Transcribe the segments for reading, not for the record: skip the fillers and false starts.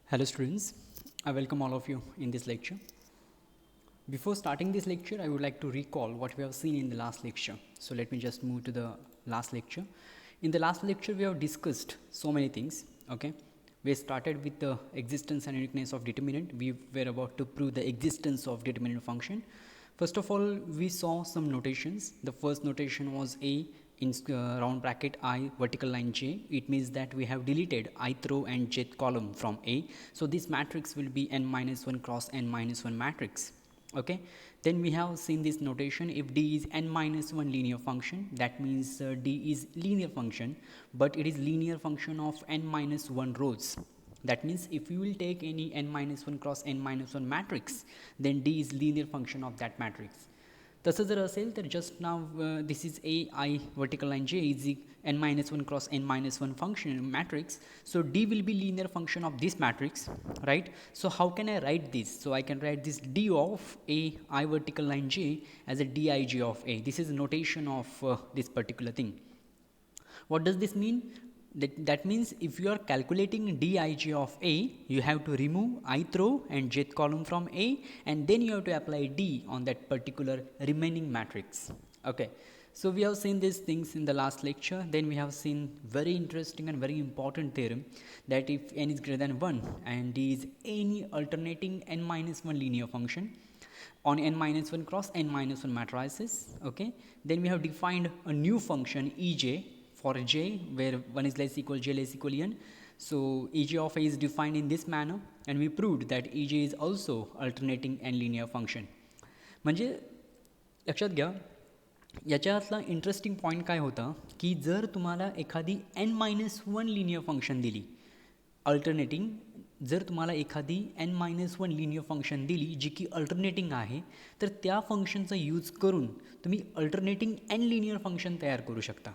Hello students, I welcome all of you in this lecture. Before starting this lecture, I would like to recall what we have seen in the last lecture. So let me just move to the last lecture. In the last lecture, we have discussed so many things. Okay, we started with the existence and uniqueness of determinant. We were about to prove the existence of determinant function. First of all, we saw some notations. The first notation was a in round bracket I vertical line j. It means that we have deleted ith row and jth column from A. So this matrix will be n minus 1 cross n minus 1 matrix. Okay, then we have seen this notation. If D is n minus 1 linear function, that means D is linear function, but it is linear function of n minus 1 rows. That means if you will take any n minus 1 cross n minus 1 matrix, then D is linear function of that matrix. तसं जर असेल तर just now this is a I vertical line जे is n minus 1 cross n minus 1 function matrix. So D will be linear function of this matrix, right? So how can I write this? So I can write this D of a I vertical line j as a dij of a. This is notation of this particular thing. What does this mean? That means if you are calculating dij of a, you have to remove ith row and jth column from a, and then you have to apply d on that particular remaining matrix. Okay, so we have seen these things in the last lecture. Then we have seen very interesting and very important theorem that if n is greater than 1 and d is any alternating n minus 1 linear function on n minus 1 cross n minus 1 matrices, okay, then we have defined a new function ej for j where 1 is less equal j less equal n. So ej of a is defined in this manner, and we proved that ej is also alternating and linear function. म्हणजे लक्षात घ्या, याच्यातला interesting point काय होता की जर तुम्हाला एखादी n मायनस 1 लिनियर फंक्शन दिली अल्टरनेटिंग, जर तुम्हाला एखादी n मायनस 1 लिनियर फंक्शन दिली जी की अल्टरनेटिंग आहे, तर त्या फंक्शनचा यूज करून तुम्ही अल्टरनेटिंग n लिनियर फंक्शन तयार करू शकता.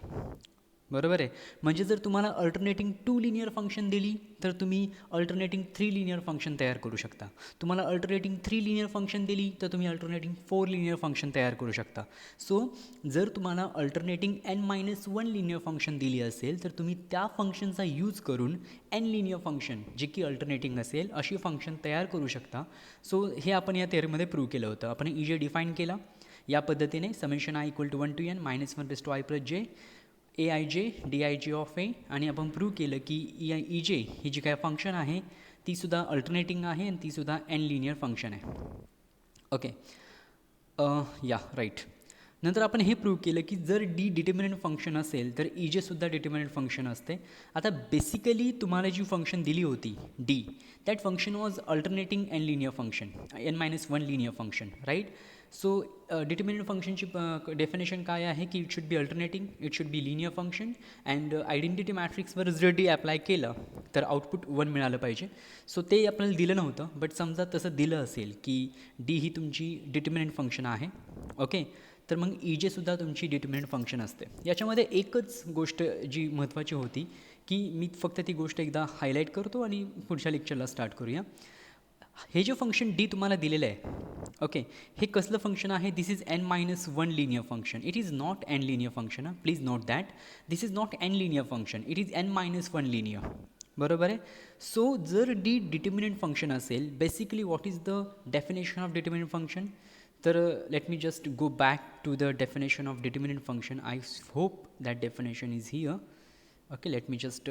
बरोबर आहे. म्हणजे जर तुम्हाला अल्टरनेटिंग 2 लिनियर फंक्शन दिली तर तुम्ही अल्टरनेटिंग 3 लिनियर फंक्शन तयार करू शकता. तुम्हाला अल्टरनेटिंग 3 लिनियर फंक्शन दिली तर तुम्ही अल्टरनेटिंग 4 लिनियर फंक्शन तयार करू शकता. सो जर तुम्हाला alternating n minus 1 linear function दिली असेल तर तुम्ही त्या फंक्शनचा यूज करून n लिनियर फंक्शन जे की अल्टरनेटिंग असेल अशी फंक्शन तयार करू शकता. सो हे आपण या थेअरीमध्ये प्रूव्ह केलं होतं. आपण ईजे डिफाईन केला या पद्धतीने summation i equal to 1 to n minus 1 raise to i plus J A I J D I J of A. आणि आपण प्रूव्ह केलं की ई जे ही जी काय फंक्शन आहे तीसुद्धा अल्टरनेटिंग आहे आणि तीसुद्धा एन लिनियर फंक्शन आहे. ओके, या राईट. नंतर आपण हे प्रूव्ह केलं की जर डी डिटर्मिनंट फंक्शन असेल तर ई जेसुद्धा डिटर्मिनंट फंक्शन असते. आता बेसिकली तुम्हाला जी फंक्शन दिली होती D, that function was alternating n linear function, n minus 1 linear function, right? So determinant फंक्शनची डेफिनेशन काय आहे की it should be alternating, it should be linear function, and identity मॅट्रिक्सवर जर डी अप्लाय केलं तर आउटपुट 1 मिळालं पाहिजे. सो ते आपल्याला दिलं नव्हतं, बट समजा तसं दिलं असेल की डी ही तुमची डिटर्मिनंट फंक्शन आहे, ओके, तर मग ई जेसुद्धा तुमची डिटर्मिनंट फंक्शन असते. याच्यामध्ये एकच गोष्ट जी महत्त्वाची होती की मी फक्त ती गोष्ट एकदा हायलाईट करतो आणि पुढच्या लेक्चरला स्टार्ट करूया. हे जे फंक्शन डी तुम्हाला दिलेलं आहे, ओके, हे कसलं फंक्शन आहे? This is n minus 1 linear function. It is not n linear function. Please note that this is not n linear function, it is n minus 1 linear. बरोबर आहे. सो जर D determinant function असेल, basically what is the definition of determinant function? तर let me just go back to the definition of determinant function. I hope that definition is here. Okay, let me just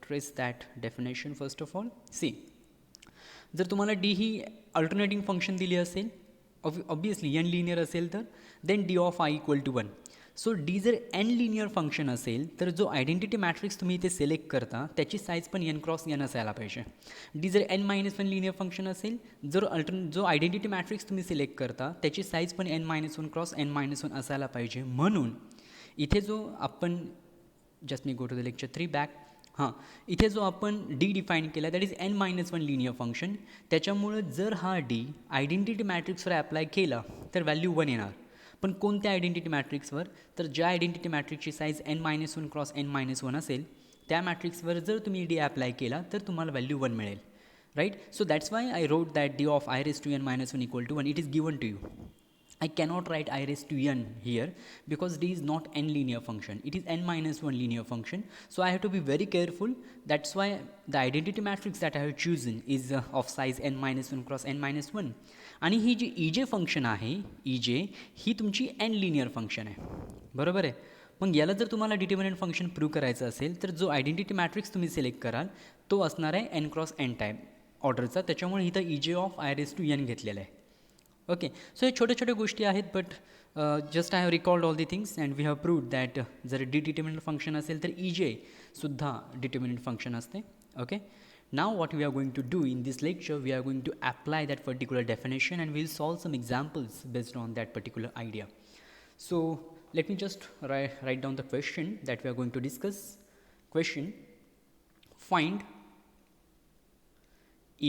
trace that definition first of all. See, जर तुम्हाला D ही alternating function दिली असेल, obviously N linear असेल तर then D of I equal to 1. So D जर N linear function असेल तर जो आयडेंटिटी मॅट्रिक्स तुम्ही इथे सिलेक्ट करता त्याची साईज पण एन क्रॉस एन असायला पाहिजे. डी जर एन मायनस 1 लिनियर फंक्शन असेल, जो आयडेंटिटी मॅट्रिक्स तुम्ही सिलेक्ट करता त्याची साईज पण N minus 1 cross N minus 1 असायला पाहिजे. म्हणून इथे जो आपण just me go to the lecture 3 back. हां, इथे जो आपण डी डिफाईन केला that is N minus 1 linear function. त्याच्यामुळं जर हा डी आयडेंटिटी मॅट्रिक्सवर अप्लाय केला तर व्हॅल्यू 1 येणार. पण कोणत्या आयडेंटिटी मॅट्रिक्सवर? तर ज्या आयडेंटिटी मॅट्रिक्सची size N minus 1 cross N minus 1 असेल त्या मॅट्रिक्सवर जर तुम्ही डी अप्लाय केला तर तुम्हाला व्हॅल्यू 1 मिळेल, right? So that's why I wrote that D of I raise to N minus 1 equal to 1. It is given to you. I cannot write I raised to n here because d is not n linear function, it is n minus 1 linear function. So I have to be very careful. That's why the identity matrix that I have chosen is of size n minus 1 cross n minus 1. आणि ही जी EJ function आहे, EJ ही तुमची n linear function आहे, बरोबर आहे. मग याला जर तुम्हाला डिटर्मिनंट फंक्शन प्रूव्ह करायचं असेल तर जो आयडेंटिटी मॅट्रिक्स तुम्ही सिलेक्ट कराल तो असणार आहे एन क्रॉस एन टाईप ऑर्डरचा. त्याच्यामुळे इथं EJ of I raise to N घेतलेला आहे. ओके, सो हे छोट्या छोट्या गोष्टी आहेत, but just I have recalled all the things and we have proved that जर डिटर्मिनंट फंक्शन असेल तर EJ सुद्धा डिटर्मिनंट फंक्शन असते. ओके, now what we are going to do in this lecture, we are going to apply that particular definition and we'll solve some examples based on that particular idea. So let me just write down the question that we are going to discuss. Question: find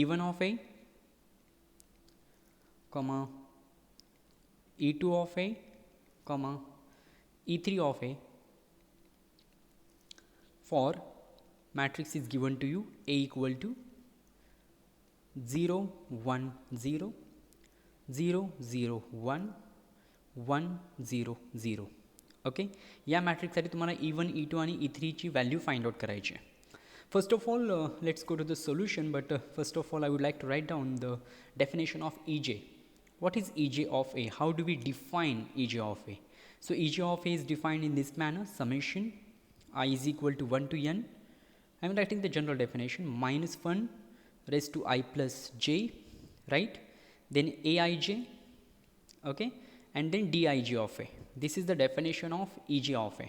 E1 of A, comma E2 of A, comma E3 of A for matrix is given to you A equal to 0 1 0 0 0 1 1 0 0. Okay, या मॅट्रिक्ससाठी तुम्हाला E1 E2 आणि E3 ची value find out करायची आहे. First of all let's go to the solution, but first of all I would like to write down the definition of EJ. What is EJ of A? How do we define EJ of A? So EJ of A is defined in this manner: summation I is equal to 1 to n. I am writing the general definition: minus 1 raised to I plus j, right? Then Aij, okay, and then Dij of A. This is the definition of EJ of A.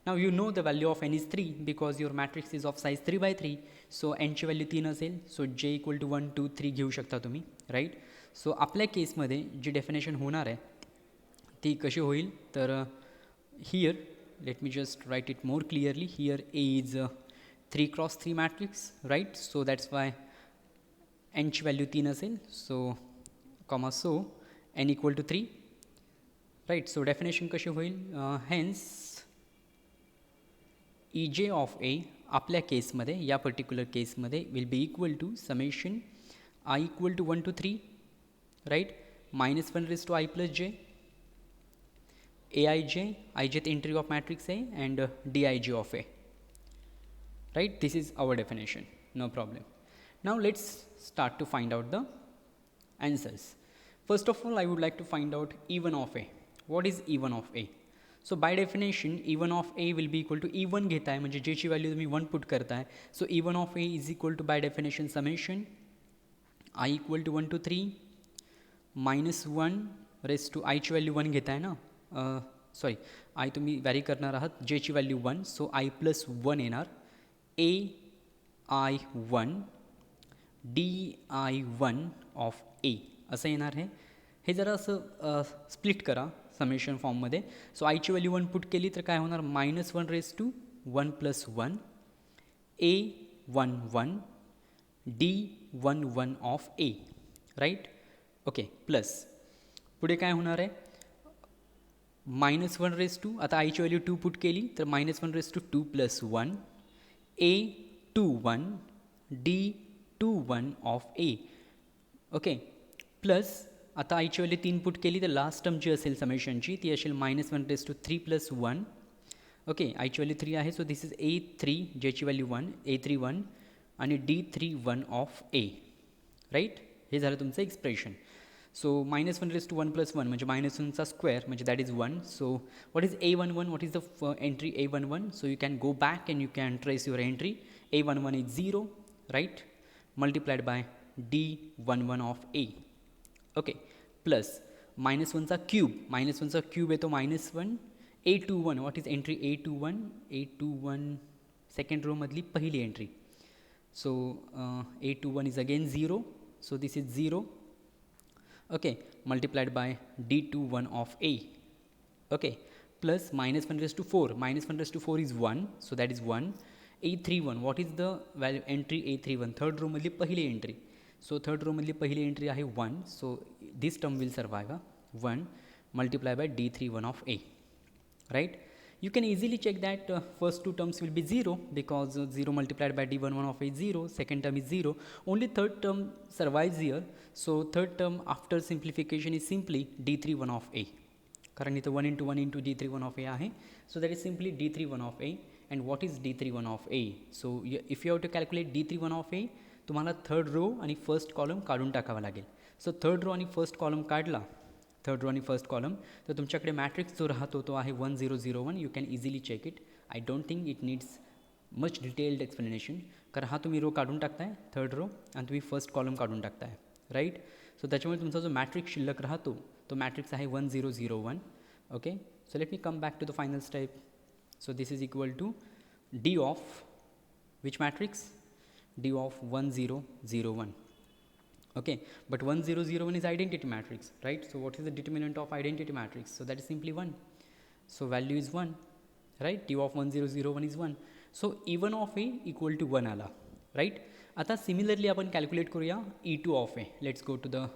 Now you know the value of n is 3 because your matrix is of size 3 by 3. So n ची value 3 असेल, so j equal to 1 2 3 घेऊ शकता तुम्ही, right. So आपल्या केसमध्ये जी definition होणार आहे ती कशी होईल तर here let me just write it more clearly. Here A is 3 cross 3 matrix, right? So that's why n ची व्हॅल्यू 3 असेल, so comma so n equal to 3, right? So definition कशी होईल, hence EJ of A आपल्या केसमध्ये, या particular केसमध्ये will be equal to summation I equal to 1 to 3, right? minus 1 raised to I plus j, Aij, ijth entry of matrix A, and Dij of A. Right, this is our definition, no problem. Now let's start to find out the answers. First of all, I would like to find out E1 of A. What is E1 of A? So by definition E1 of A will be equal to E1 घेताय म्हणजे j ची value तुम्ही 1 put करताय. So E1 of A is equal to by definition summation I equal to 1 to 3 minus 1 raised to I ची value 1 घेताय ना, sorry I तुम्ही vary करणार आहात, j ची व्हॅल्यू 1, so I plus 1 येणार, AI1 DI1 of A असं येणार आहे. हे जरा असं स्प्लिट करा समेशन फॉर्ममध्ये. सो आयची व्हॅल्यू 1 पुट केली तर काय होणार, minus 1 raise to 1 plus 1 A11 D11 of A, right. Okay, plus पुढे काय होणार आहे, मायनस 1 रेज टू, आता आयची व्हॅल्यू 2 पुट केली तर minus 1 raise to 2 plus 1 A21 D21 of A. Okay, plus आता आयची व्हॅल्यू 3 पुट केली तर लास्ट टर्म जी असेल समेशनची ती असेल minus 1 raise to 3 plus 1. Okay, आयची व्हॅल्यू 3 आहे, सो दिस इज A3, जेची व्हॅल्यू 1, A31 आणि D31 ऑफ A, राईट. हे झालं तुमचं expression. So minus 1 raise to 1 plus 1 म्हणजे मायनस 1चा स्क्वेअर म्हणजे that is 1. So what is A11, what is the entry A11, so you can go back and you can trace your entry. A11 is 0, right, multiplied by D11 of A. Okay, plus minus 1चा cube, minus 1चा cube येतो minus 1. A21, what is entry A21, A21 second row मधली पहिली entry. So A21 is again 0, so this is 0. Okay, multiplied by D21 of A. Okay, plus minus 1 raised to 4, minus 1 raised to 4 is 1, so that is 1. A31, what is the value entry A31, third row मधली पहिली entry, so third row मधली पहिली entry आहे 1, so this term will survive 1 multiplied by D31 of A, right. You can easily check that first two terms will be 0 because 0 multiplied by d11 of a is 0, second term is 0, only third term survives here. So third term after simplification is simply d31 of a. कारण इथं 1 into 1 into d31 of a आहे, so that is simply d31 of a. And what is d31 of a? So if you have to calculate d31 of a, तुम्हाला third row आणि first column काढून टाकावा लागेल. सो third row आणि first column काढला, third row आणि first column, तर तुमच्याकडे मॅट्रिक्स जो राहतो तो आहे 1001. You can easily check it. I don't think it needs much detailed explanation, कारण हा तुम्ही रो काढून टाकताय थर्ड रो आणि तुम्ही फर्स्ट कॉलम काढून टाकताय, राईट. सो त्याच्यामुळे तुमचा जो मॅट्रिक्स शिल्लक राहतो तो मॅट्रिक्स आहे 1001. Okay, so let me come back to the final step. So this is equal to D of which matrix? D of 1001. Okay, but 1001 is identity matrix, right? So what is the determinant of identity matrix? So that is simply 1. So value is 1, right? D of 1001 is 1. So E1 of A equal to 1 आला, right? आता similarly आपण calculate करूया E2 of A. Let's go to the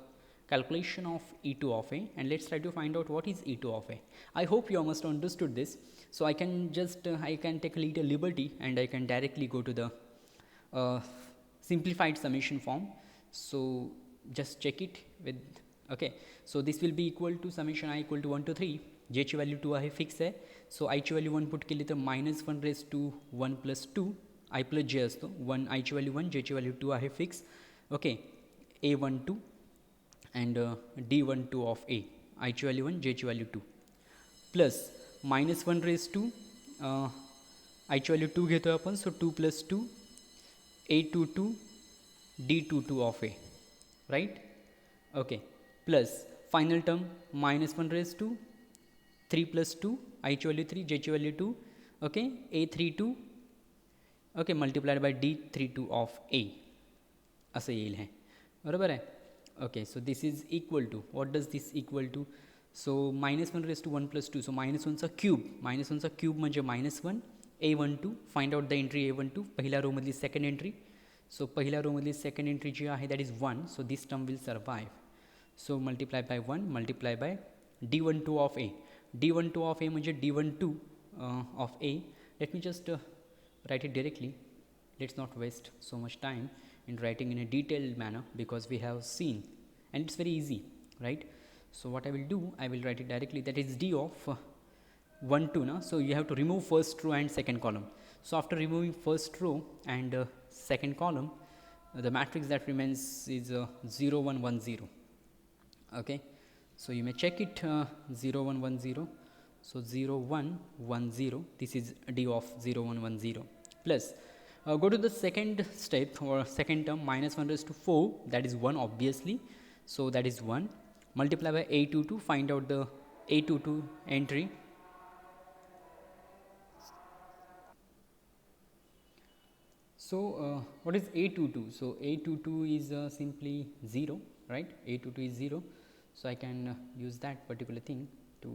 calculation of E2 of A and let's try to find out what is E2 of A. I hope you must understood this. So I can just I can take a little liberty and I can directly go to the simplified summation form. So just check it with, okay, so this will be equal to summation I equal to 1 to 3. j ची value 2 आहे, fix आहे. So I ची value 1 put केली तर -1 raised to 1 plus 2 I plus j असतो. 1 I ची value 1, j ची value 2 आहे, fix. Okay, a12 and d12 of a, I ची व्हॅल्यू 1, j ची value 2, plus -1 raised to I ची व्हॅल्यू 2 घेतो आपण, so 2 plus 2 a22 d22 of a, right? Okay, plus final term -1 raised to 3 plus 2 I ची value 3, j ची value 2, okay, a32, okay, multiplied by d32 of a असं येईल हे, बरोबर आहे. Okay, so this is equal to, what does this equal to? So -1 raised to 1 plus 2, so -1 चा cube, -1 चा cube म्हणजे -1, a12, find out the entry a12, पहिल्या row मधली सेकंड एंट्री. सो पहिल्या रो मधली सेकंड एंट्री जी आहे that is 1, so this term will survive. So multiply by 1 multiply by d12 of a. d12 of a म्हणजे d12 of a. Late me just write it directly. Let's not waste so much time in writing in a detailed manner because we have seen and it's very easy, right? So what I will do, I will write it directly, that is d of 1 2 na. So you have to remove first row and second column. So after removing first row and second column, the matrix that remains is 0 1 1 0. Okay, so you may check it 0 1 1 0. So 0 1 1 0, this is d of 0 1 1 0, plus go to the second step or second term, -1 raised to 4, that is 1 obviously, so that is 1, multiply by a22, find out the a22 entry. So what is a22? So a22 is simply 0, right? a22 is 0, so I can use that particular thing to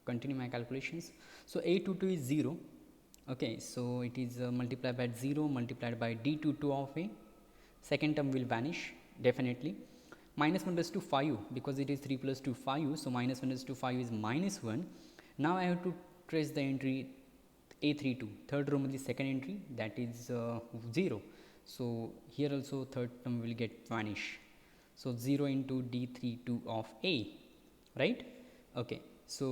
continue my calculations. So a22 is 0. Okay, so it is multiplied by 0 multiplied by d22 of a. Second term will vanish definitely. -1 raised to 5, because it is 3 plus 2 5, so -1 raised to 5 is -1. Now I have to trace the entry a32, third row of the second entry, that is 0. So here also third term will get vanish. So 0 into d32 of a, right? Okay, so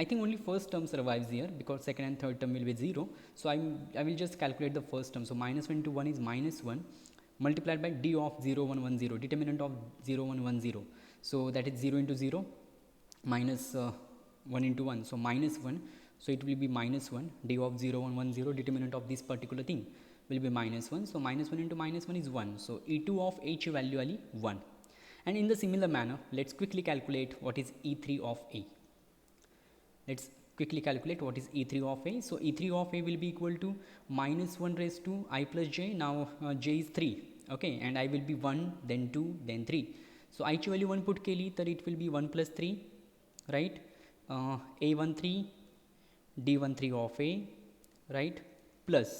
I think only first term survives here because second and third term will be 0. So I will just calculate the first term. So -1 into 1 is -1 multiplied by d of 0 1 1 0, determinant of 0 1 1 0. So that is 0 into 0 minus 1 into 1, so -1. So it will be -1, d of 0 1 1 0, determinant of this particular thing will be -1. So -1 into -1 is 1. So E2 of H value ali 1. And in the similar manner, let's quickly calculate what is E3 of A. Let's quickly calculate what is E3 of A. So E3 of A will be equal to -1 raised to I plus j. Now j is 3, okay, and I will be 1, then 2, then 3. So I ची value 1 put केली तर it will be 1 plus 3, right? A13 d13 of a, right, plus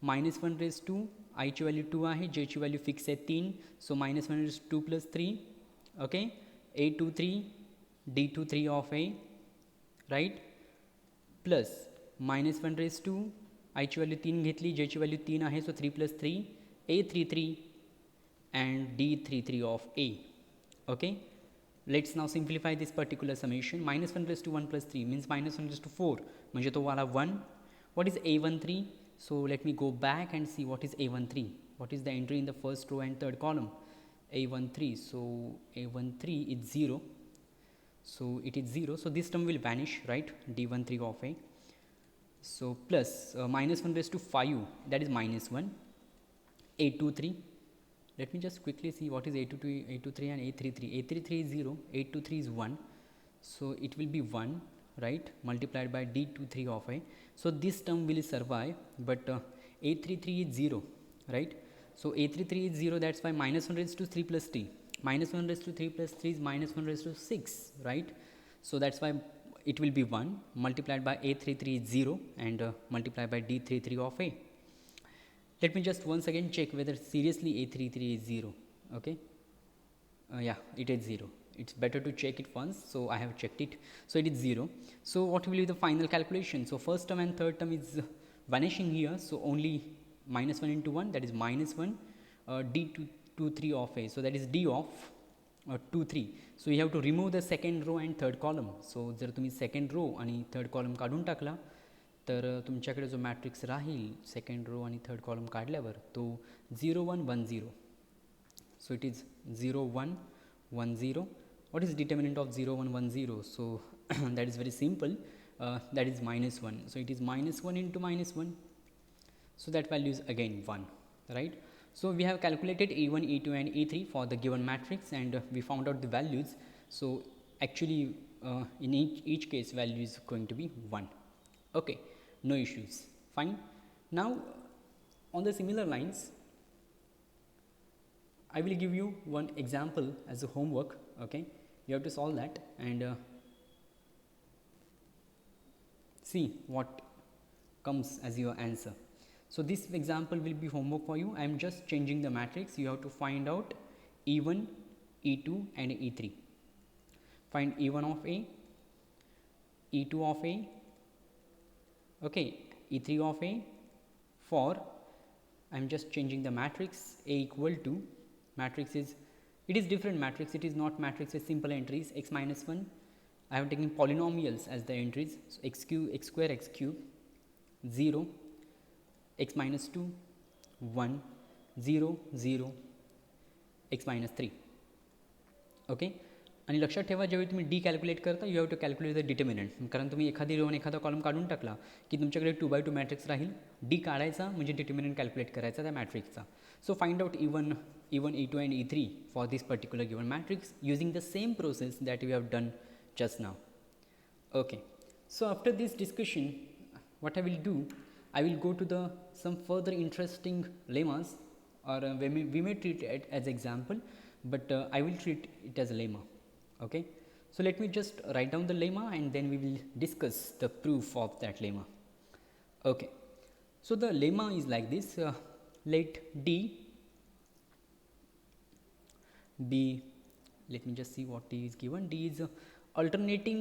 -1 raised to I ची value 2 आहे, j ची value fix आहे 3, so -1 raised to 2 plus 3, okay, a23 d23 of a, right, plus -1 raise to आयची value 3 घेतली, जेची value 3 आहे, so 3 + 3 A33 and D33 of A. Okay, let's now simplify this particular summation. -1 raised to 1 + 3 means -1 raised to 4, म्हणजे तो वाला 1. What is A13? So let me go back and see what is A13. What is the entry in the first row and third column? A13. So A13 is 0. So it is 0. So this term will vanish, right? D13 of A. So plus -1 raised to 5, that is -1. A23. Let me just quickly see what is A23 and A33. A33 is 0, A23 is 1. So it will be 1, right, multiplied by D23 of A. So this term will survive, but A33 is 0, right? So A33 is 0, that's why -1 raised to 3 + 3. -1 raised to 3 + 3 is -1 raised to 6, right? So that's why it will be 1 multiplied by A33 is 0 and multiplied by D33 of A. Let me just once again check whether seriously A33 is 0. Okay, yeah, it is 0. It's better to check it once, so I have checked it. So it is 0. So what will be the final calculation? So first term and third term is vanishing here, so only -1 into 1, that is -1, D23 of A, so that is D of 2 3. So you have to remove the second row and third column. So जर तुम्ही second row आणि third column काढून टाकला तर तुमच्याकडे जो matrix राहील second row आणि थर्ड कॉलम काढल्यावर तो 0 1 1 0. So it is 0 1 1 0. What is determinant of 0 1 1 0? So that is very simple, that is -1. So it is -1 into -1, so that value is again 1, right? So we have calculated A1, A2 and A3 for the given matrix, and we found out the values. So actually in each case value is going to be 1. Okay, no issues, fine. Now on the similar lines, I will give you one example as a homework. Okay, you have to solve that and see what comes as your answer. So this example will be homework for you. I am just changing the matrix. You have to find out E1, E2 and E3. Find E1 of A, E2 of A, okay, E3 of A. For I am just changing the matrix. A equal to, matrix is, it is different matrix, it is not matrix with simple entries. X minus 1, I have taken polynomials as the entries. So x square x cube, 0, x minus 2, 1, 0 0, x minus 3. Okay, आणि लक्षात ठेवा जेव्हा तुम्ही D calculate करता you have to calculate the determinant. कारण तुम्ही एखादी row आणि एखादा कॉलम काढून टाकला की तुमच्याकडे 2x2 मॅट्रिक्स राहील. डी काढायचा म्हणजे डिटर्मिनंट कॅल्क्युलेट करायचा त्या मॅट्रिक्सचा. So find out E1, E2 and E3 for this particular given matrix using the same process that we have done just now. Okay, so after this discussion, what I will do, I will go to the some further interesting lemmas, or we may treat it as example, but I will treat it as a lemma. Okay, so let me just write down the lemma and then we will discuss the proof of that lemma. Okay, so the lemma is like this. Let D be, let me just see what D is given. D is alternating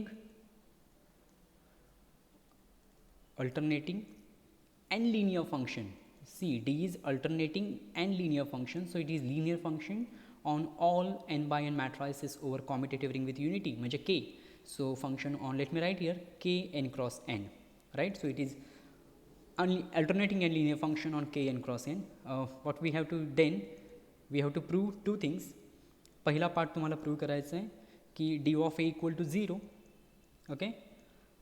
and linear function. See, D is alternating and linear function, so it is linear function on all n by n matrices over commutative ring with unity, म्हणजे K. So function on, let me write here, K n cross n, right? So it is alternating and linear function on K n cross n. What we have to then, we have to prove two things. पहिला part तुम्हाला prove करायचा आहे की D of A equal to 0. okay,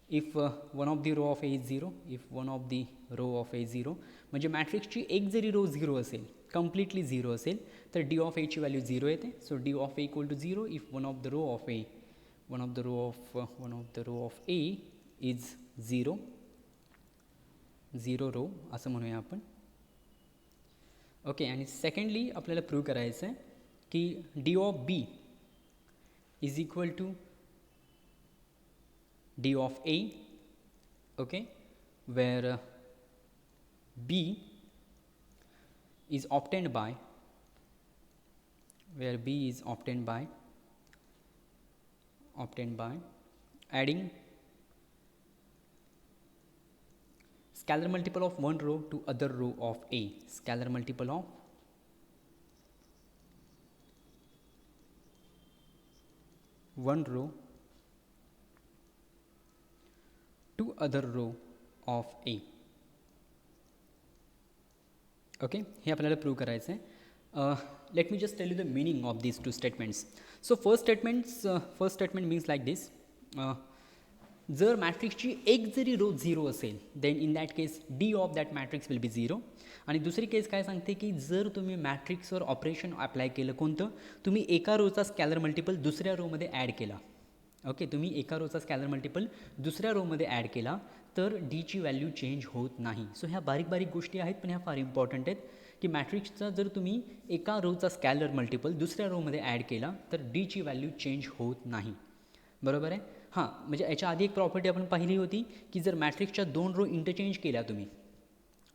if one of the row of A is 0, if one of the row of A is 0, म्हणजे मॅट्रिक्सची एक जरी row 0 असेल, कम्प्लिटली 0 असेल, तर D of A ची व्हॅल्यू 0 येते. So D of A equal to 0 if one of the row of A is 0 row असं म्हणूया आपण. ओके, आणि सेकंडली आपल्याला प्रूव्ह करायचं आहे की D of B is equal to D of A, okay, where B is obtained by, adding scalar multiple of one row to other row of A, scalar multiple of one row to other row of A. Okay, हे आपल्याला prove करायचं आहे. Let me just tell you the meaning of these two statements. So first statement means like this. जर मॅट्रिक्सची एक जरी row 0 असेल then in that case D of that matrix will be 0. आणि दुसरी केस काय सांगते की जर तुम्ही मॅट्रिक्सवर ऑपरेशन अप्लाय केलं, कोणतं, तुम्ही एका रोचा स्कॅलर मल्टिपल दुसऱ्या रोमध्ये ॲड केला. ओके, तुम्ही एका रोचा स्कॅलर मल्टिपल दुसऱ्या रोमध्ये ॲड केला तर डीची व्हॅल्यू चेंज होत नाही. सो ह्या बारीक बारीक गोष्टी आहेत पण ह्या फार इम्पॉर्टंट आहेत की मॅट्रिक्सचा जर तुम्ही एका रोचा स्कॅलर मल्टिपल दुसऱ्या रोमध्ये ॲड केला तर डीची व्हॅल्यू चेंज होत नाही. बरोबर आहे. हां, म्हणजे याच्या आधी एक प्रॉपर्टी आपण पाहिली होती की जर मॅट्रिक्सच्या दोन रो इंटरचेंज केल्या तुम्ही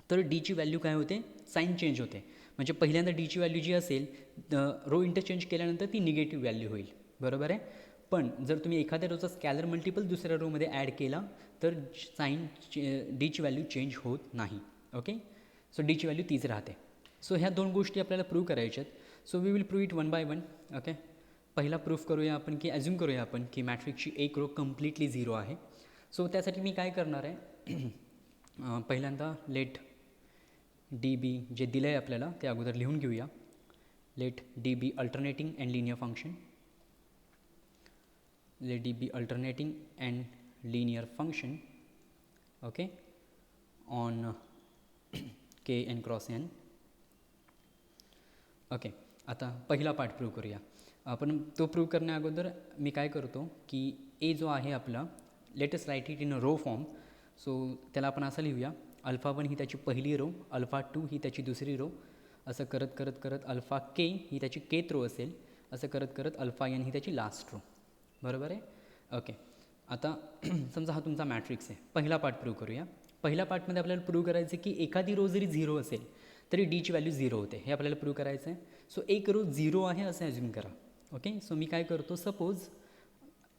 तर डीची व्हॅल्यू काय होते, साईन चेंज होते. म्हणजे पहिल्यांदा डीची व्हॅल्यू जी असेल रो इंटरचेंज केल्यानंतर ती निगेटिव्ह व्हॅल्यू होईल. बरोबर आहे. पण जर तुम्ही एखाद्या रोचा स्कॅलर मल्टिपल दुसऱ्या रोमध्ये ॲड केला तर साईन डीची व्हॅल्यू चेंज होत नाही. ओके, सो डीची व्हॅल्यू तीच राहते. सो ह्या दोन गोष्टी आपल्याला प्रूव्ह करायच्या आहेत. So we will prove it one by one. Okay, पहिला प्रूफ करूया आपण की ॲझ्युम करूया आपण की मॅट्रिक्सची एक रो कम्प्लिटली 0 आहे. सो त्यासाठी मी काय करणार आहे, पहिल्यांदा लेट डी बी जे दिलं आहे आपल्याला ते अगोदर लिहून घेऊया. Let D be alternating and linear function. let d be alternating and linear function, okay, on k n cross n. Okay, आता पहिला पार्ट प्रूव्ह करूया आपण. तो प्रूव्ह करण्या अगोदर मी काय करतो की ए जो आहे आपला, let's write it in a row form. सो त्याला आपण असं लिहूया, अल्फा 1 ही त्याची पहिली रो, अल्फा 2 ही त्याची दुसरी रो, असं करत करत करत अल्फा के ही त्याची केथ रो असेल, असं करत करत अल्फा एन ही त्याची लास्ट रो. बरोबर आहे. ओके, आता समजा हा तुमचा मॅट्रिक्स आहे. पहिला पार्ट प्रूव्ह करूया. पहिल्या पार्टमध्ये आपल्याला प्रूव्ह करायचं की एखादी रो जरी 0 असेल तरी डीची व्हॅल्यू 0 होते, हे आपल्याला प्रूव्ह करायचं आहे. सो एक रो 0 आहे असं ॲज्युम करा. ओके, सो मी काय करतो, suppose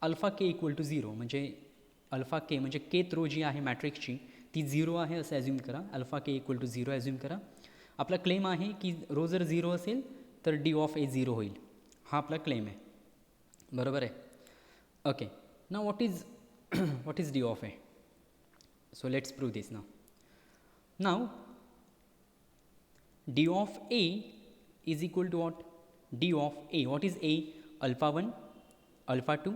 alpha K equal to 0, म्हणजे अल्फा के म्हणजे केथ रो जी आहे मॅट्रिक्सची ती 0 आहे असं ॲज्युम करा. Alpha K equal to 0 assume करा. आपला क्लेम आहे की रो जर 0 असेल तर डी ऑफ ए 0 होईल, हा आपला क्लेम आहे. बरोबर आहे. Okay, now what is d of a? So let's prove this now. Now d of a is equal to what? D of a. What is a? Alpha 1, alpha 2,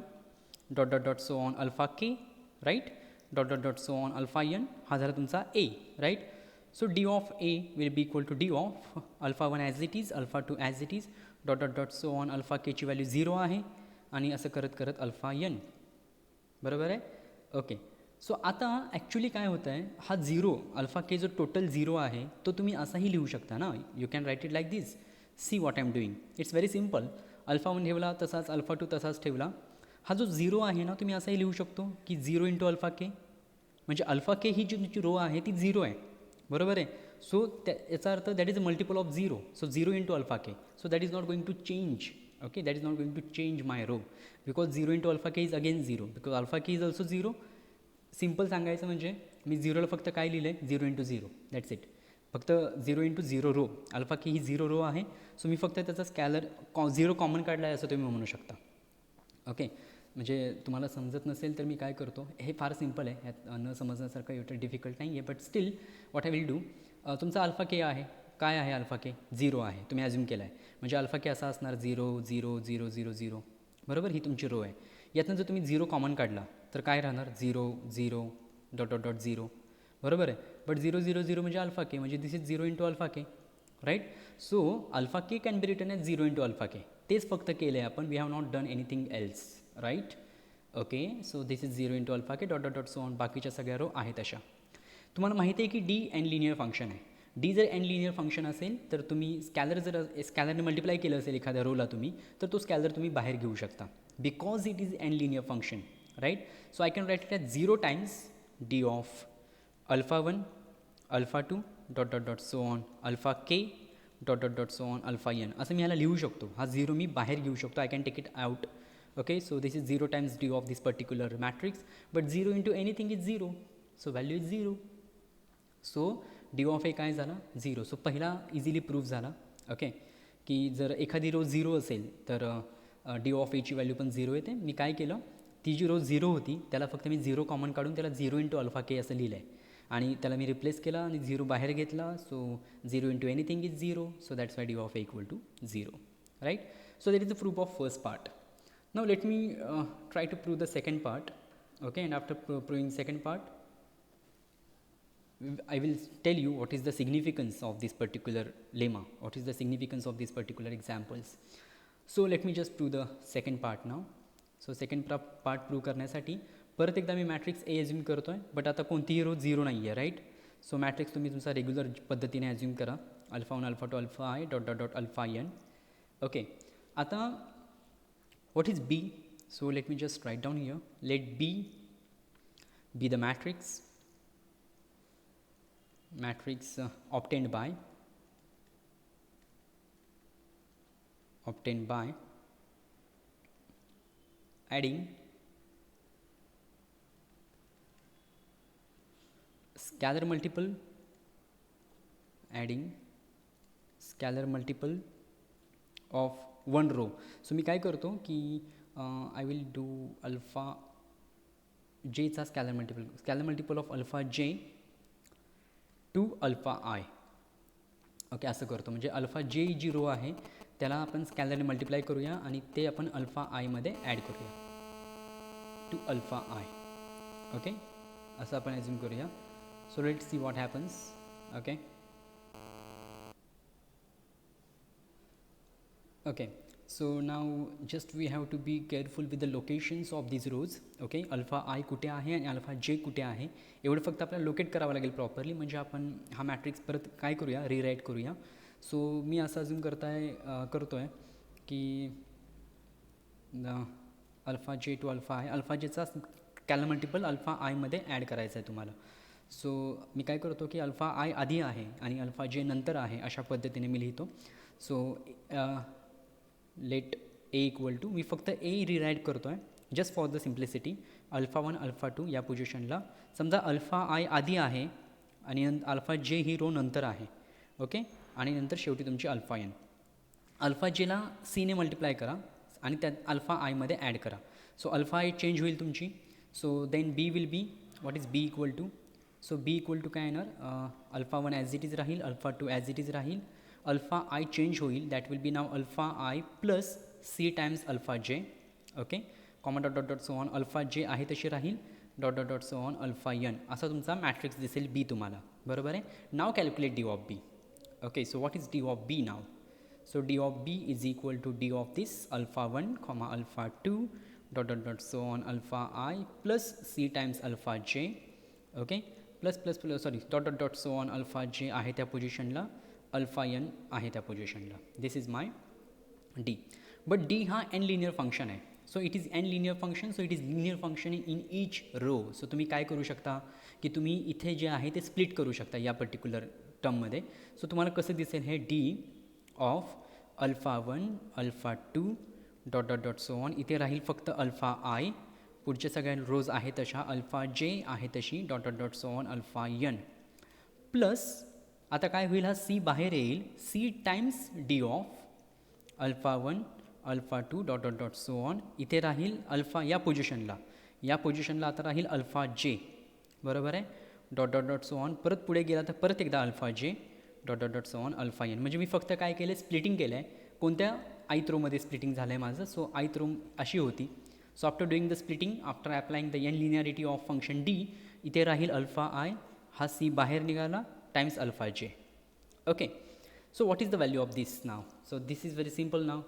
dot dot dot so on alpha k, right? Dot dot dot so on alpha n. हा झाला तुमचा a, right? So d of a will be equal to d of alpha 1 as it is, alpha 2 as it is, dot dot dot so on alpha k ची value 0 आहे आणि असं करत करत alpha N. बरोबर आहे. ओके, सो आता actually काय होतं आहे, हा 0 अल्फा के जो टोटल 0 आहे तो तुम्ही असाही लिहू शकता ना. You can write it like this. See what I am doing. It's very simple. Alpha 1 ठेवला तसाच, अल्फा 2 तसाच ठेवला. हा जो 0 आहे ना तुम्ही असाही लिहू शकतो की 0 इंटू अल्फा के, म्हणजे अल्फा के ही जी तुमची रो आहे ती 0 आहे. बरोबर आहे. सो याचा अर्थ that is a multiple of 0. So 0 into alpha K. So that is not going to change. Okay, that is not going to change my row because 0 into alpha k is again 0 because alpha k is also 0. Simple सांगायचं म्हणजे मी 0ला फक्त काय लिहिलं आहे, 0 into 0, that's it. फक्त 0 into 0 row, alpha के ही 0 row आहे. So मी फक्त त्याचा स्कॅलर 0 कॉमन काढला आहे असं तुम्ही म्हणू शकता. ओके, म्हणजे तुम्हाला समजत नसेल तर मी काय करतो, हे फार सिम्पल आहे, ह्यात न समजण्यासारखं एवढं डिफिकल्ट नाही आहे. But still what I will do, तुमचा अल्फा के आहे, काय आहे अल्फा के 0 आहे, तुम्ही ॲज्युम केला आहे. म्हणजे अल्फा के असा असणार 0 0 0 0 0. बरोबर, ही तुमची रो आहे. यातनं जर तुम्ही 0 कॉमन काढला तर काय राहणार, 0 0 डॉट डॉट डॉट 0. बरोबर आहे. बट 0 0 0 म्हणजे अल्फा के, म्हणजे this is 0 into alpha k, right. So alpha k can be written as 0 into alpha k. तेच फक्त केलं आहे आपण, we have not done anything else, right. Okay, so this is 0 into alpha K dot dot dot so on. बाकीच्या सगळ्या row आहेत अशा. तुम्हाला माहिती आहे की डी एन लिनियर फंक्शन आहे. डी जर एन लिनियर फंक्शन असेल तर तुम्ही स्कॅलरने मल्टिप्लाय केलं असेल एखाद्या रोला तुम्ही, तर तो स्कॅलर तुम्ही बाहेर घेऊ शकता because it is N linear function, right. So I can write it as 0 times D of alpha 1 alpha 2 dot dot dot so on alpha K dot dot dot so on alpha N, असं मी ह्याला लिहू शकतो. हा 0 मी बाहेर घेऊ शकतो. I can take it out. Okay, so this is 0 times D of this particular matrix, but 0 into anything is 0, so value is 0. So D of A काय झाला 0. सो पहिला इझिली प्रूफ झाला. ओके, की जर एखादी रो 0 असेल तर D of एची व्हॅल्यू पण 0 येते. मी काय केलं, ती जी रो 0 होती त्याला फक्त मी 0 कॉमन काढून त्याला 0 इंटू अल्फा के असं लिहिलं आहे आणि त्याला मी रिप्लेस केला आणि 0 बाहेर घेतला. So 0 into anything is 0. So that's why D of A equal to 0. Right. So that is the proof of first part. Now let me try to prove the second part. Okay, and after proving second part I will tell you what is the significance of this particular lemma, what is the significance of these particular examples. So let me just prove the second part now. So second part prove करण्यासाठी परत एकदा मी matrix ए assume करतो आहे, but आता कोणतीही row 0 नाही आहे. Right. So matrix तुम्ही तुमचा रेग्युलर पद्धतीने ॲज्युम करा. Alpha 1 alpha 2 alpha I dot dot dot alpha N. Okay, आता what is B? So let me just write down here. Let B be the matrix obtained by adding scalar multiple of one row. So मी काय करतो की I will do alpha j चा scalar multiple of alpha j to alpha i. Okay, असं करतो. म्हणजे alpha जे जी row आहे त्याला आपण स्कॅलरने मल्टिप्लाय करूया आणि ते आपण अल्फा आयमध्ये ॲड करूया टू अल्फा आय. ओके, असं आपण ॲज्युम करूया. So let see what happens. Okay okay, so now just we have to be careful with the locations of these rows. Okay, alpha I कुठे आहे आणि alpha जे कुठे आहे एवढं फक्त आपल्याला लोकेट करावं लागेल प्रॉपरली. म्हणजे आपण हा मॅट्रिक्स परत काय करूया, रिराईट करूया. सो मी असं अजून करतो आहे की alpha J to alpha I, alpha जेचा स्कॅलर मल्टिपल अल्फा आयमध्ये ॲड करायचं आहे तुम्हाला. सो मी काय करतो की अल्फा आय आधी आहे आणि अल्फा जे नंतर आहे अशा पद्धतीने मी लिहितो. So let A equal to, मी फक्त ए रिराईट करतो आहे just for the simplicity. Alpha 1 alpha 2 या पोझिशनला समजा अल्फा आय आधी आहे आणि अल्फा जे ही रो नंतर आहे. ओके, आणि नंतर शेवटी तुमची अल्फा एन. अल्फा जेला सीने मल्टिप्लाय करा आणि त्यात अल्फा आयमध्ये ॲड करा. सो अल्फा आय चेंज होईल तुमची. So then B will be, what is B equal to. So B equal to काय येणार, अल्फा 1 ॲज इट इज राहील, अल्फा 2 ॲज इट इज राहील, अल्फा आय चेंज होईल, that will be now alpha I plus C times alpha जे. Okay, common dot dot dot so on, alpha जे आहे तशी राहील, dot dot dot so on alpha N. असा तुमचा matrix दिसेल बी तुम्हाला. बरोबर आहे. Now calculate D of B. Okay, so what is D of B now. So D of B is equal to D of this alpha 1 comma alpha 2 dot dot dot so on alpha I plus C times alpha जे. Okay, plus plus plus sorry dot dot dot so on alpha जे आहे त्या पोझिशनला, alpha n आहे त्या पोझिशनला. This is my D. But D हा N linear function आहे. So it is N linear function, so it is linear function in each row. सो तुम्ही काय करू शकता की तुम्ही इथे जे आहे ते स्प्लिट करू शकता या पर्टिक्युलर टर्ममध्ये. सो तुम्हाला कसं दिसेल हे D of alpha 1 alpha 2 dot dot dot so on. इथे राहील फक्त अल्फा आय, पुढच्या सगळ्या रोज आहे तशा, अल्फा जे आहे तशी, dot dot dot so on alpha N plus आता काय होईल, हा सी बाहेर येईल, C times D of alpha 1 alpha 2 dot dot dot so on. इथे राहील अल्फा या पोझिशनला आता राहील अल्फा जे. बरोबर आहे. Dot dot dot so on परत पुढे गेला तर परत एकदा alpha J dot dot dot so on alpha N. म्हणजे मी फक्त काय केलं, स्प्लिटिंग केलं आहे. कोणत्या आयथ रोमध्ये स्प्लिटिंग झालं आहे माझं. सो आयथ रो अशी होती. So after doing the splitting, after applying the N linearity of function D, इथे राहील अल्फा आय, हा सी बाहेर निघाला टाइम्स अल्फा जे. Okay, so what is the value of this now. So this is very simple now.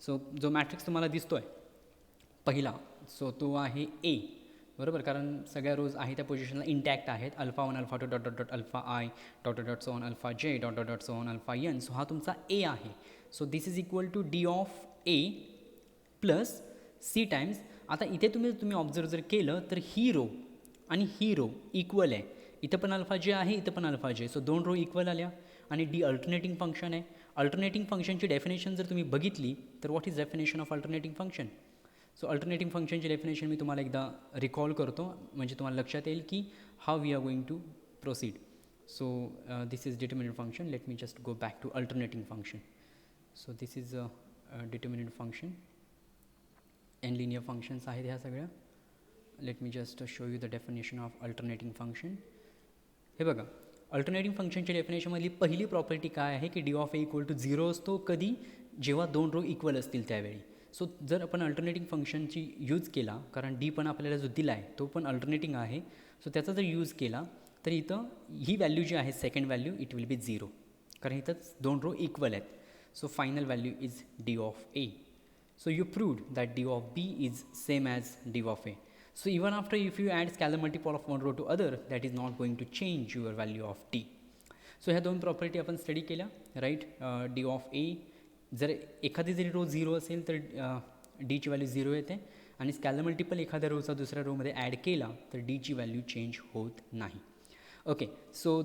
So जो matrix तुम्हाला दिसतो आहे पहिला, सो तो आहे ए. बरोबर, कारण सगळ्या रोज आहे त्या पोझिशनला इंटॅक्ट आहेत. Alpha 1 alpha 2 dot dot dot alpha I dot dot dot so on alpha J dot dot dot so on alpha N. So हा तुमचा ए आहे. So this is equal to D of A plus C times. आता इथे तुम्ही observe जर केलं तर ही row आणि ही रो इक्वल आहे. इथं पण अल्फा जे आहे, इथं पण अल्फा जे. सो दोन रो इक्वल आल्या आणि डी अल्टरनेटिंग फंक्शन आहे. अल्टरनेटिंग फंक्शनची डेफिनेशन जर तुम्ही बघितली तर what is definition of alternating function. So alternating फंक्शनची डेफिनेशन मी तुम्हाला एकदा रिकॉल करतो म्हणजे तुम्हाला लक्षात येईल की how we are going to proceed. So this is determinant function. Let me just go back to alternating function. So this is a determinant function. N linear functions आहेत ह्या सगळ्या. Let me just show you the definition of alternating function. हे बघा, alternating फंक्शनच्या डेफिनेशनमधली पहिली property काय आहे की D of A equal to 0 असतो कधी, जेव्हा दोन रो इक्वल असतील त्यावेळी. सो जर आपण अल्टरनेटिंग फंक्शनची यूज केला, कारण डी पण आपल्याला जो दिला आहे तो पण अल्टरनेटिंग आहे, सो त्याचा जर यूज केला तर इथं ही व्हॅल्यू जी आहे second value it will be 0, कारण इथंच दोन रो इक्वल आहेत. So final value is D of A. So you proved that d of b is same as d of a. So even after if you add scalar multiple of one row to other, that is not going to change your value of d. So ह्या दोन property आपण study केल्या, right. D of ए जर एखादी जरी row 0 असेल तर डीची value 0 येते, आणि स्कॅलर मल्टिपल एखाद्या रोचा दुसऱ्या रोमध्ये ॲड केला तर डीची व्हॅल्यू चेंज होत नाही. Okay, so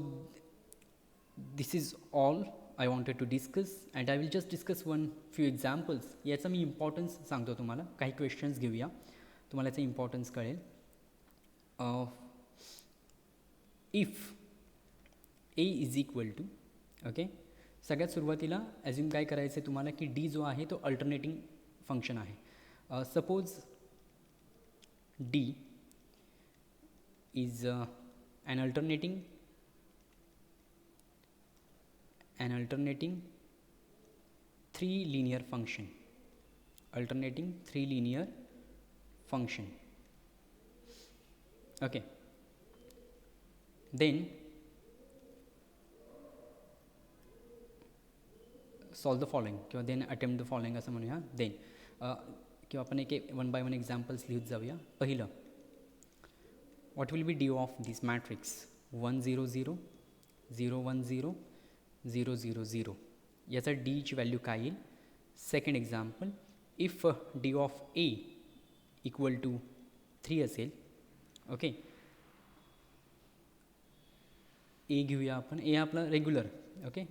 this is all I wanted to discuss, and I will just discuss one few examples. याचा मी इम्पॉर्टन्स सांगतो तुम्हाला, काही क्वेश्चन्स घेऊया, तुम्हाला याचा इम्पॉर्टन्स कळेल. If A is equal to, okay, सगळ्यात सुरुवातीला ॲज्युम काय करायचं आहे तुम्हाला की डी जो आहे तो अल्टरनेटिंग फंक्शन आहे. Suppose D is an alternating 3 linear function, okay. Then solve the following किंवा then attempt the following असं म्हणूया. then किंवा आपण एक 1 by 1 एक्झाम्पल्स लिहित जाऊया. पहिलं, what will be d of this matrix 1 0 0 0 1 0 0 0 0, याचा डीची व्हॅल्यू काय येईल. Second example, if D of A equal to 3 असेल, ओके, ए घेऊया आपण, ए आपला रेग्युलर, ओके,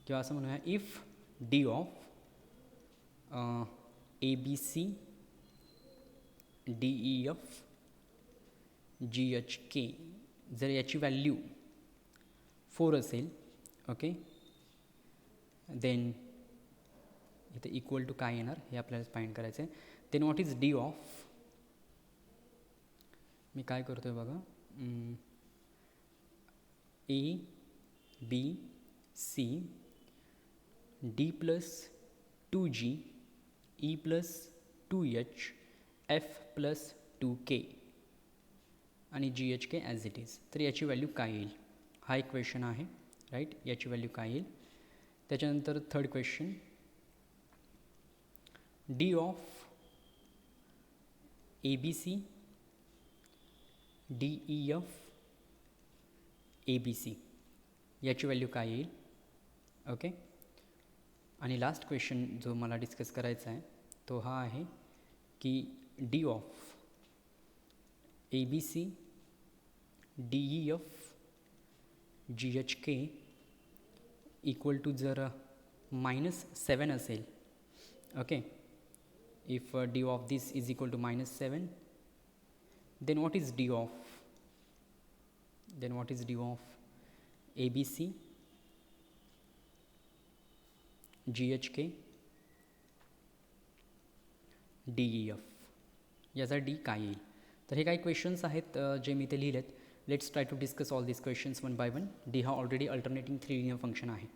किंवा असं म्हणूया if D of A B C D E F G H k जर याची व्हॅल्यू 4 असेल, ओके, देन इथे इक्वल टू काय येणार हे आपल्याला फाइंड करायचं आहे. Then what is D of, मी काय करतो आहे बघा, a B C d plus 2g e plus 2h f plus 2k आणि g H k as it is. तर याची व्हॅल्यू काय येईल, हा एक क्वेश्चन आहे, राईट. याची व्हॅल्यू काय येईल. त्याच्यानंतर third question, D of A B C D E F A B C, याची व्हॅल्यू काय येईल, ओके. आणि लास्ट क्वेश्चन जो मला डिस्कस करायचा आहे तो हा आहे की D of A B C D E F G H K equal to जर -7 असेल, okay, if D of this is equal to -7, then what is D of A B C G H K D E F, याचा D काय येईल. तर हे काही questions आहेत जे मी ते लिहिलेत. Let's try to discuss all this questions one by one. D हा ऑलरेडी अल्टरनेटिंग 3 लिनियर फंक्शन आहे.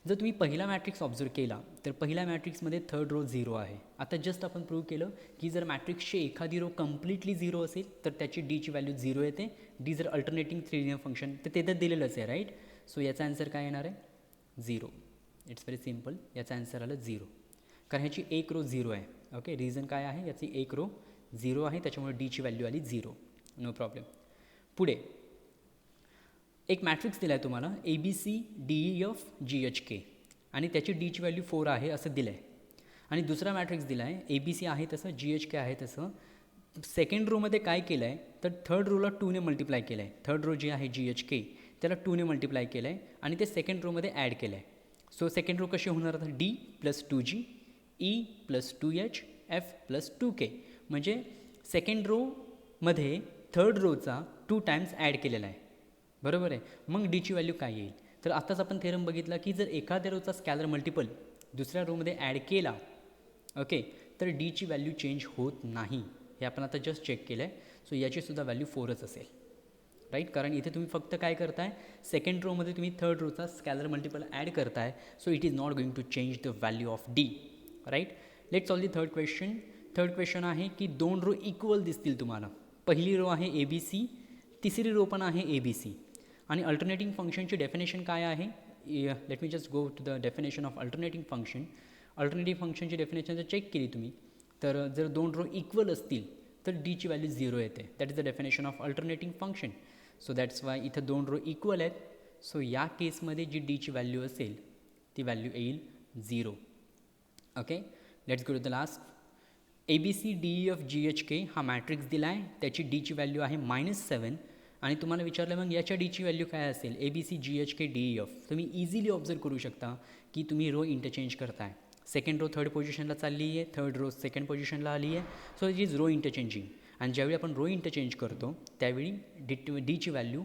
जर तुम्ही पहिला मॅट्रिक्स ऑब्झर्व केला तर पहिल्या मॅट्रिक्समध्ये थर्ड रो 0 आहे. आता जस्ट आपण प्रूव्ह केलं की जर मॅट्रिक्सची एखादी रो कम्प्लिटली 0 असेल तर त्याची डीची व्हॅल्यू 0 येते. डी जर अल्टरनेटिंग 3 लिनियर फंक्शन तर ते तर दिलेलंच आहे, राईट. सो याचा आन्सर काय येणार आहे, 0. It's very simple. याचा आन्सर आलं 0, कारण ह्याची एक रो 0 आहे, ओके. रिझन काय आहे, याची एक रो 0 आहे, त्याच्यामुळे डीची व्हॅल्यू आली 0. No problem. पुढे एक मॅट्रिक्स दिला आहे तुम्हाला a B C D E F G H k आणि त्याची डीची व्हॅल्यू 4 आहे असं दिलं आहे. आणि दुसरा मॅट्रिक्स दिला आहे ए बी सी आहे तसं, जी एच के आहे तसं. सेकंड रोमध्ये काय केलं आहे तर थर्ड रोला 2ने मल्टिप्लाय केलं आहे. थर्ड रो जी आहे जी एच के त्याला 2ने मल्टिप्लाय केलं आहे आणि ते सेकंड रोमध्ये ॲड केलं आहे. सो सेकंड रो कशी होणार, आता d plus 2g e plus 2h f plus 2k, म्हणजे सेकंड रोमध्ये थर्ड रोचा 2 टाइम्स ॲड केलेला आहे. बरोबर आहे. मग डीची व्हॅल्यू काय येईल? तर आताच आपण थेरम बघितला की जर एखाद्या रोचा स्कॅलर मल्टिपल दुसऱ्या रोमध्ये ॲड केला, ओके, तर डीची व्हॅल्यू चेंज होत नाही. हे आपण आता जस्ट चेक केलं आहे. सो याचीसुद्धा व्हॅल्यू 4च असेल, राईट. कारण इथे तुम्ही फक्त काय करताय, सेकंड रोमध्ये तुम्ही थर्ड रोचा स्कॅलर मल्टिपल ॲड करताय. So it is not going to change the value of D, right. Let solve the third question. Third question आहे की 2 रो इक्वल दिसतील तुम्हाला. पहिली रो आहे ए बी सी, तिसरी रो पण आहे ए बी सी. आणि अल्टरनेटिंग फंक्शनची डेफिनेशन काय आहे? Let me just go to the definition of alternating function. Alternative फंक्शनची डेफिनेशन जर चेक केली तुम्ही, तर जर 2 रो इक्वल असतील तर डीची व्हॅल्यू 0 येते. That is the definition of alternating function. So that's Y इथं 2 रो इक्वल आहेत. सो या केसमध्ये जी डीची व्हॅल्यू असेल ती व्हॅल्यू येईल 0. Okay, let's go to the last. A B C D E F G H k हा matrix दिला आहे. त्याची डीची व्हॅल्यू आहे -7. आणि तुम्हाला विचारलं मग याच्या डीची व्हॅल्यू काय असेल? A B C G H K D E F. तुम्ही इझिली ऑब्झर्व करू शकता की तुम्ही रो इंटरचेंज करताय. सेकंड रो थर्ड पोझिशनला चालली आहे, थर्ड रो सेकंड पोझिशनला आली आहे. So it is row interchanging. आणि ज्यावेळी आपण रो इंटरचेंज करतो त्यावेळी डीची व्हॅल्यू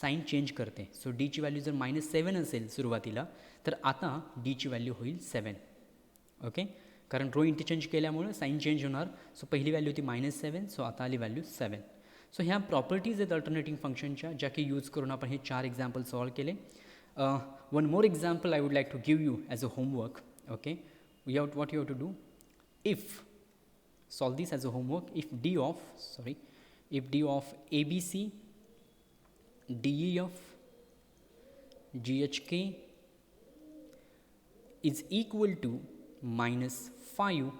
साईन चेंज करते. सो डीची व्हॅल्यू जर -7 असेल सुरुवातीला, तर आता डीची व्हॅल्यू होईल 7. ओके, कारण रो इंटरचेंज केल्यामुळे साईन चेंज होणार. सो पहिली व्हॅल्यू होती -7, सो आता आली व्हॅल्यू 7. सो ह्या प्रॉपर्टीज आहेत अल्टरनेटिंग फंक्शनच्या, ज्या की यूज करून आपण हे 4 एक्झाम्पल सॉल्व केले. One more example I would like to give you as a homework. Okay, what you have to do, if solve this as a homework, if d of ABC DEF GHK is equal to -5,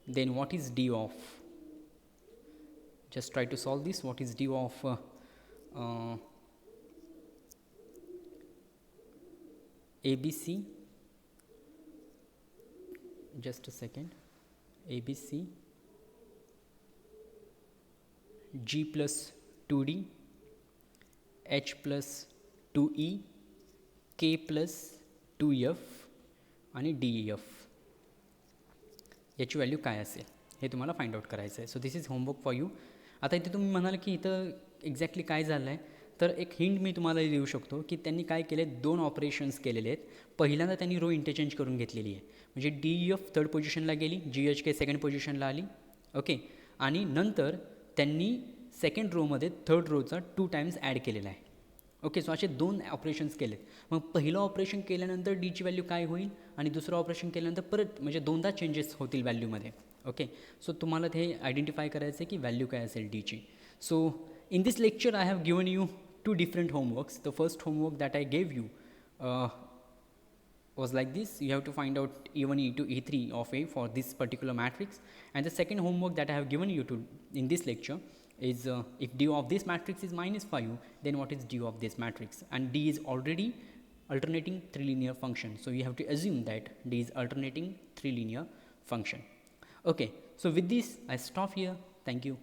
then what is d of, just try to solve this, what is d of ABC, just a second, ABC G plus 2D H plus 2E K plus 2F आणि DEF याची value काय असेल हे तुम्हाला find out करायचं आहे. So this is homework for you. आता इथे तुम्ही म्हणाल की इथं एक्झॅक्टली काय झालं आहे, तर एक हिंट मी तुम्हाला देऊ शकतो की त्यांनी काय केले, 2 ऑपरेशन्स केलेले आहेत. पहिल्यांदा त्यांनी रो इंटरचेंज करून घेतलेली आहे, म्हणजे DEF थर्ड पोझिशनला गेली, GHK सेकंड पोझिशनला आली. ओके, आणि नंतर त्यांनी सेकंड रोमध्ये थर्ड रोचा 2 टाइम्स ॲड केलेला आहे. ओके, सो असे 2 ऑपरेशन्स केलेत. मग पहिलं ऑपरेशन केल्यानंतर डीची व्हॅल्यू काय होईल आणि दुसरं ऑपरेशन केल्यानंतर परत म्हणजे 2दा चेंजेस होतील व्हॅल्यूमध्ये. ओके, सो तुम्हाला ते आयडेंटिफाय करायचं आहे की व्हॅल्यू काय असेल डीची. So in this lecture I have given you 2 different homeworks. The first homework that I gave you was like this. You have to find out E1, E2, E3 of A for this particular matrix. And the second homework that I have given you to in this lecture is if d of this matrix is -5, then what is d of this matrix? And d is already alternating trilinear function. So you have to assume that d is alternating trilinear function. Okay, so with this I stop here. Thank you.